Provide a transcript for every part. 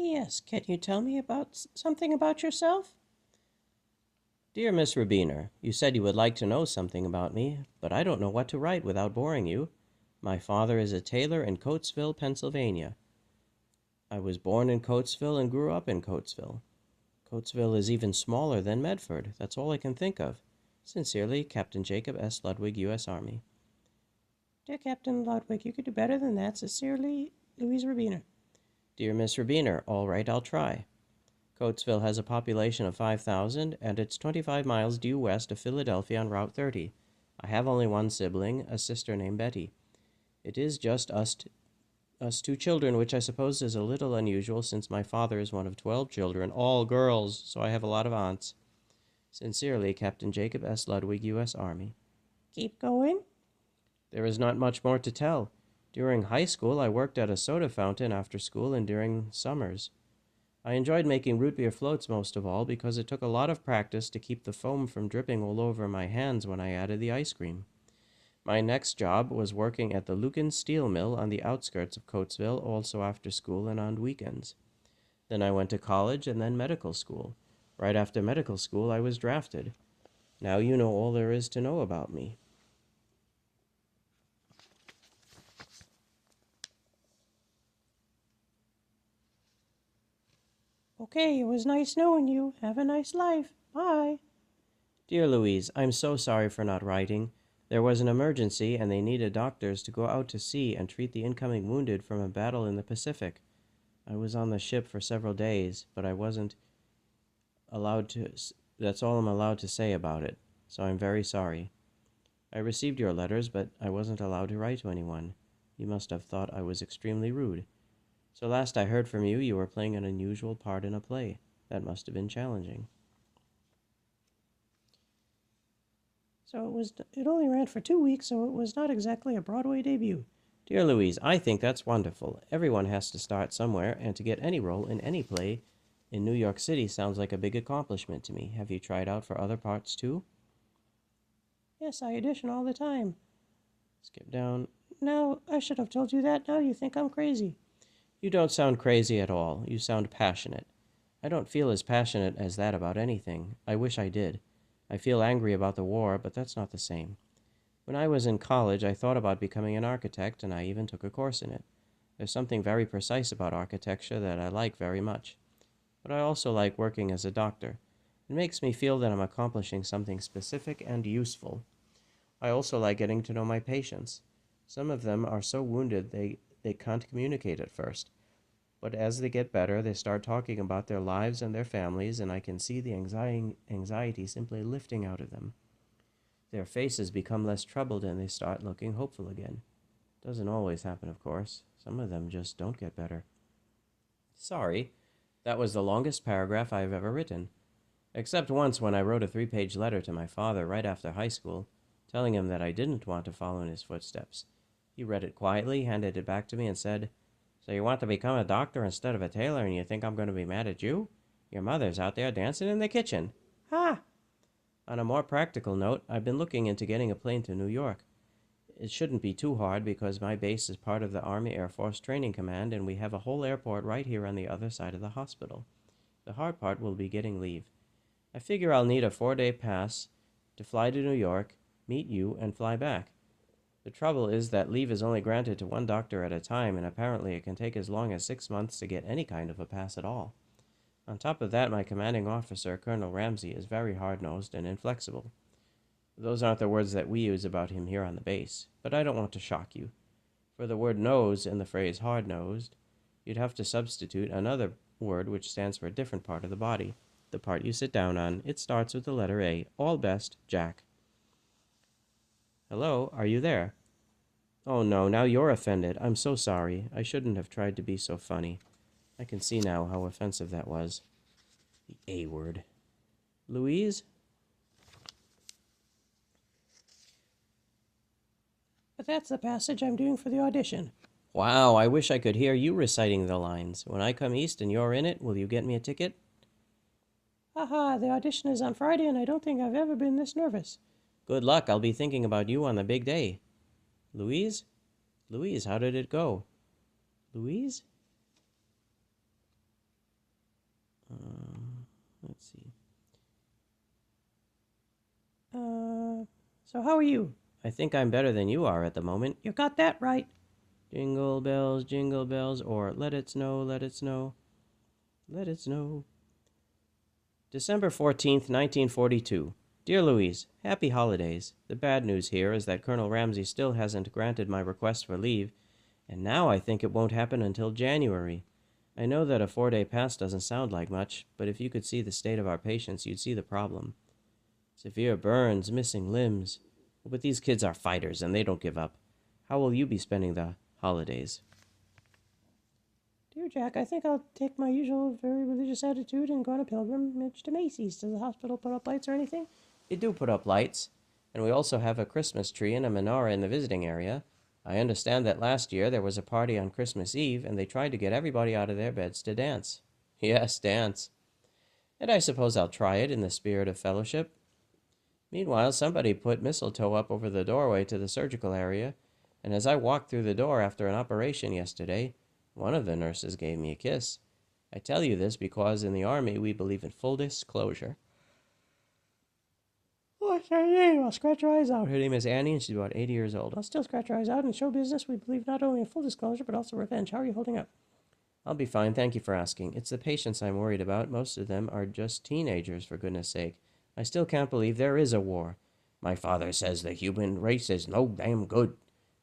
P.S. Can you tell me about something about yourself? Dear Miss Rubiner, you said you would like to know something about me, but I don't know what to write without boring you. My father is a tailor in Coatesville, Pennsylvania. I was born in Coatesville and grew up in Coatesville. Coatesville is even smaller than Medford. That's all I can think of. Sincerely, Captain Jacob S. Ludwig, U.S. Army. Dear Captain Ludwig, you could do better than that. Sincerely, Louise Rubiner. Dear Miss Rubiner, all right, I'll try. Coatesville has a population of 5,000, and it's 25 miles due west of Philadelphia on Route 30. I have only one sibling, a sister named Betty. It is just us two children, which I suppose is a little unusual since my father is one of 12 children, all girls, so I have a lot of aunts. Sincerely, Captain Jacob S. Ludwig, U.S. Army. Keep going. There is not much more to tell. During high school, I worked at a soda fountain after school and during summers. I enjoyed making root beer floats most of all because it took a lot of practice to keep the foam from dripping all over my hands when I added the ice cream. My next job was working at the Lucan Steel Mill on the outskirts of Coatesville, also after school and on weekends. Then I went to college and then medical school. Right after medical school, I was drafted. Now you know all there is to know about me. Okay, it was nice knowing you. Have a nice life. Bye. Dear Louise, I'm so sorry for not writing. There was an emergency and they needed doctors to go out to sea and treat the incoming wounded from a battle in the Pacific. I was on the ship for several days, but I wasn't allowed to. That's all I'm allowed to say about it, so I'm very sorry. I received your letters, but I wasn't allowed to write to anyone. You must have thought I was extremely rude. So last I heard from you, you were playing an unusual part in a play. That must have been challenging. So it only ran for 2 weeks, so it was not exactly a Broadway debut. Dear Louise, I think that's wonderful. Everyone has to start somewhere, and to get any role in any play in New York City sounds like a big accomplishment to me. Have you tried out for other parts too? Yes, I audition all the time. Skip down. Now, I should have told you that. Now you think I'm crazy. You don't sound crazy at all. You sound passionate. I don't feel as passionate as that about anything. I wish I did. I feel angry about the war, but that's not the same. When I was in college, I thought about becoming an architect, and I even took a course in it. There's something very precise about architecture that I like very much. But I also like working as a doctor. It makes me feel that I'm accomplishing something specific and useful. I also like getting to know my patients. Some of them are so wounded they can't communicate at first. But as they get better, they start talking about their lives and their families, and I can see the anxiety simply lifting out of them. Their faces become less troubled and they start looking hopeful again. Doesn't always happen, of course. Some of them just don't get better. Sorry, that was the longest paragraph I have ever written. Except once when I wrote a 3-page letter to my father right after high school, telling him that I didn't want to follow in his footsteps. He read it quietly, handed it back to me, and said, "So you want to become a doctor instead of a tailor, and you think I'm going to be mad at you? Your mother's out there dancing in the kitchen." Ah, On a more practical note, I've been looking into getting a plane to New York. It shouldn't be too hard because my base is part of the Army Air Force Training Command, and we have a whole airport right here on the other side of the hospital. The hard part will be getting leave. I figure I'll need a 4-day pass to fly to New York, meet you, and fly back. The trouble is that leave is only granted to one doctor at a time, and apparently it can take as long as 6 months to get any kind of a pass at all. On top of that, my commanding officer, Colonel Ramsey, is very hard-nosed and inflexible. Those aren't the words that we use about him here on the base, but I don't want to shock you. For the word nose in the phrase hard-nosed, you'd have to substitute another word which stands for a different part of the body, the part you sit down on. It starts with the letter A. All best, Jack. Hello, are you there? Oh no, now you're offended. I'm so sorry. I shouldn't have tried to be so funny. I can see now how offensive that was. The A word. Louise? but that's the passage I'm doing for the audition. Wow, I wish I could hear you reciting the lines. When I come east and you're in it, will you get me a ticket? Haha, the audition is on Friday, and I don't think I've ever been this nervous. Good luck. I'll be thinking about you on the big day. Louise? Louise, how did it go? Louise? So how are you? I think I'm better than you are at the moment. You got that right. Jingle bells, or let it snow, let it snow, let it snow. December 14th, 1942. Dear Louise, happy holidays. The bad news here is that Colonel Ramsey still hasn't granted my request for leave, and now I think it won't happen until January. I know that a 4-day pass doesn't sound like much, but if you could see the state of our patients, you'd see the problem. Severe burns, missing limbs. But these kids are fighters, and they don't give up. How will you be spending the holidays? Dear Jack, I think I'll take my usual very religious attitude and go on a pilgrimage to Macy's. Does the hospital put up lights or anything? They do put up lights, and we also have a Christmas tree and a menorah in the visiting area. I understand that last year there was a party on Christmas Eve, and they tried to get everybody out of their beds to dance. Yes, dance. And I suppose I'll try it in the spirit of fellowship. Meanwhile, somebody put mistletoe up over the doorway to the surgical area, and as I walked through the door after an operation yesterday, one of the nurses gave me a kiss. I tell you this because in the Army we believe in full disclosure. What's her name? I'll scratch her eyes out. Her name is Annie, and she's about 80 years old. I'll still scratch her eyes out. In show business, we believe not only in full disclosure, but also revenge. How are you holding up? I'll be fine, thank you for asking. It's the patients I'm worried about. Most of them are just teenagers, for goodness sake. I still can't believe there is a war. My father says the human race is no damn good,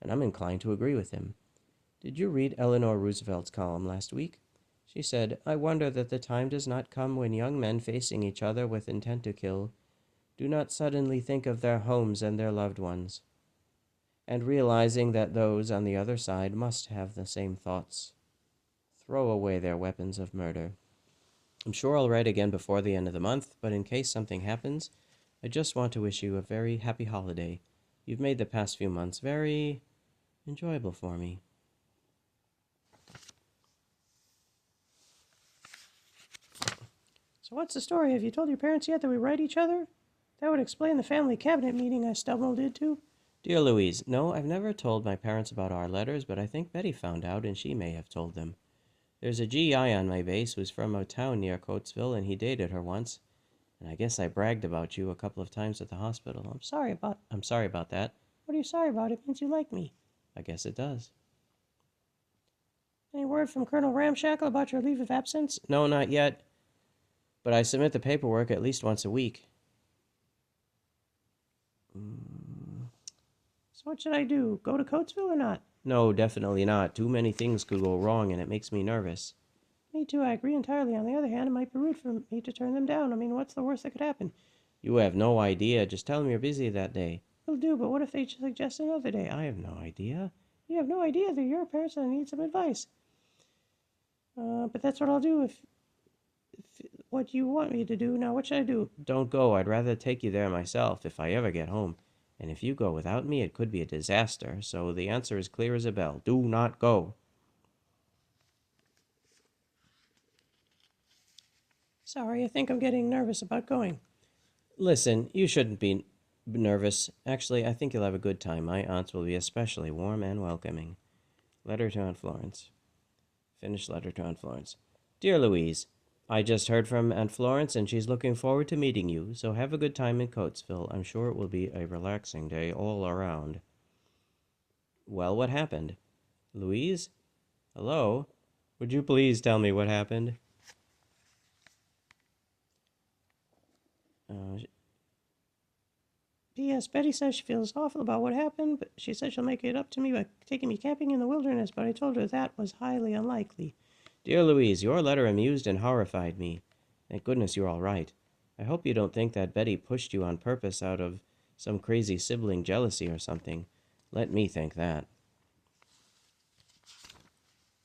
and I'm inclined to agree with him. Did you read Eleanor Roosevelt's column last week? She said, I wonder that the time does not come when young men facing each other with intent to kill do not suddenly think of their homes and their loved ones, and realizing that those on the other side must have the same thoughts, throw away their weapons of murder. I'm sure I'll write again before the end of the month, but in case something happens, I just want to wish you a very happy holiday. You've made the past few months very enjoyable for me. So what's the story? Have you told your parents yet that we write each other? That would explain the family cabinet meeting I stumbled into. Dear Louise, no, I've never told my parents about our letters, but I think Betty found out and she may have told them. There's a GI on my base who's from a town near Coatesville, and he dated her once. And I guess I bragged about you a couple of times at the hospital. I'm sorry about that. What are you sorry about? It means you like me. I guess it does. Any word from Colonel Ramshackle about your leave of absence? No, not yet. But I submit the paperwork at least once a week. So what should I do? Go to Coatesville or not? No, definitely not. Too many things could go wrong, and it makes me nervous. Me too, I agree entirely. On the other hand, it might be rude for me to turn them down. I mean, what's the worst that could happen? You have no idea. Just tell them you're busy that day. Will do, but what if they suggest another day? I have no idea. You have no idea that you're a person and need some advice. But that's what I'll do if what you want me to do. Now, what should I do? Don't go. I'd rather take you there myself if I ever get home. And if you go without me, it could be a disaster. So the answer is clear as a bell. Do not go. Sorry, I think I'm getting nervous about going. Listen, you shouldn't be nervous. Actually, I think you'll have a good time. My aunts will be especially warm and welcoming. Letter to Aunt Florence. Finished letter to Aunt Florence. Dear Louise, I just heard from Aunt Florence, and she's looking forward to meeting you, so have a good time in Coatesville. I'm sure it will be a relaxing day all around. Well, what happened? Louise? Hello? Would you please tell me what happened? P.S. Betty says she feels awful about what happened, but she said she'll make it up to me by taking me camping in the wilderness, but I told her that was highly unlikely. Dear Louise, your letter amused and horrified me. Thank goodness you're all right. I hope you don't think that Betty pushed you on purpose out of some crazy sibling jealousy or something. Let me think that.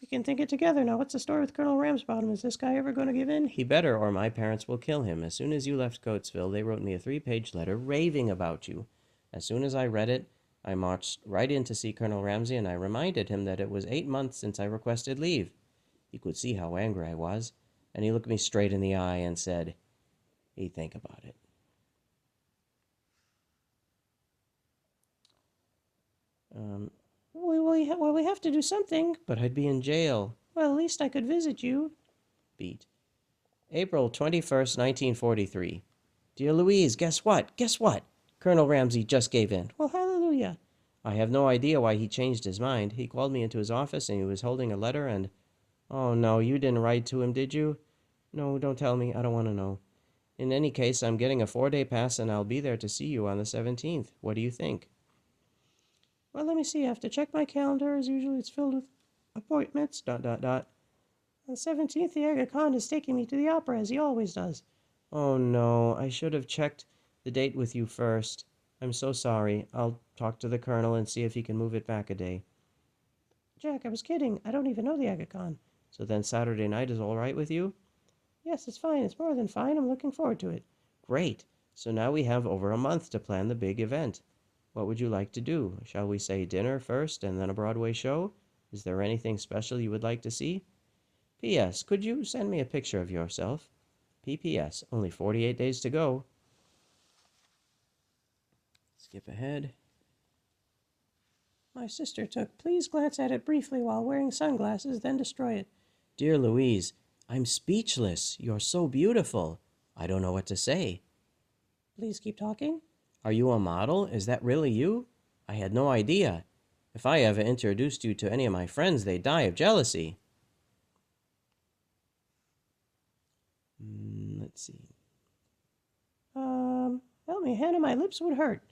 We can think it together. Now, what's the story with Colonel Ramsbottom? Is this guy ever going to give in? He better, or my parents will kill him. As soon as you left Coatesville, they wrote me a 3-page letter raving about you. As soon as I read it, I marched right in to see Colonel Ramsey, and I reminded him that it was 8 months since I requested leave. He could see how angry I was, and he looked me straight in the eye and said, he'd think about it. Well, we have to do something. But I'd be in jail. Well, at least I could visit you. Beat. April 21st, 1943. Dear Louise, guess what? Guess what? Colonel Ramsay just gave in. Well, hallelujah. I have no idea why he changed his mind. He called me into his office and he was holding a letter and... Oh, no, you didn't write to him, did you? No, don't tell me. I don't want to know. In any case, I'm getting a 4-day pass and I'll be there to see you on the 17th. What do you think? Well, let me see. I have to check my calendar. As usual, it's filled with appointments. Dot, dot, dot. On the 17th, the Aga Khan is taking me to the opera, as he always does. Oh, no, I should have checked the date with you first. I'm so sorry. I'll talk to the colonel and see if he can move it back a day. Jack, I was kidding. I don't even know the Aga Khan. So then Saturday night is all right with you? Yes, it's fine. It's more than fine. I'm looking forward to it. Great. So now we have over a month to plan the big event. What would you like to do? Shall we say dinner first and then a Broadway show? Is there anything special you would like to see? P.S. Could you send me a picture of yourself? P.P.S. Only 48 days to go. Skip ahead. My sister took. Please glance at it briefly while wearing sunglasses, then destroy it. Dear Louise, I'm speechless. You're so beautiful. I don't know what to say. Please keep talking. Are you a model? Is that really you? I had no idea. If I ever introduced you to any of my friends, they'd die of jealousy. Let's see. Help me, Hannah, my lips would hurt.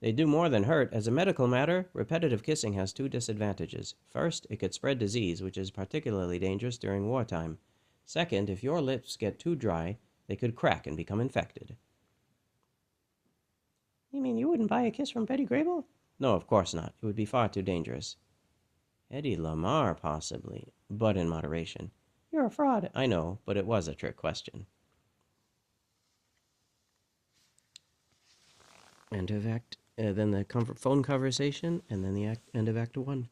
They do more than hurt. As a medical matter, repetitive kissing has 2 disadvantages. First, it could spread disease, which is particularly dangerous during wartime. Second, if your lips get too dry, they could crack and become infected. You mean you wouldn't buy a kiss from Betty Grable? No, of course not. It would be far too dangerous. Eddie Lamar, possibly, but in moderation. You're a fraud. I know, but it was a trick question. End of act, then the phone conversation, and then the end of Act 1.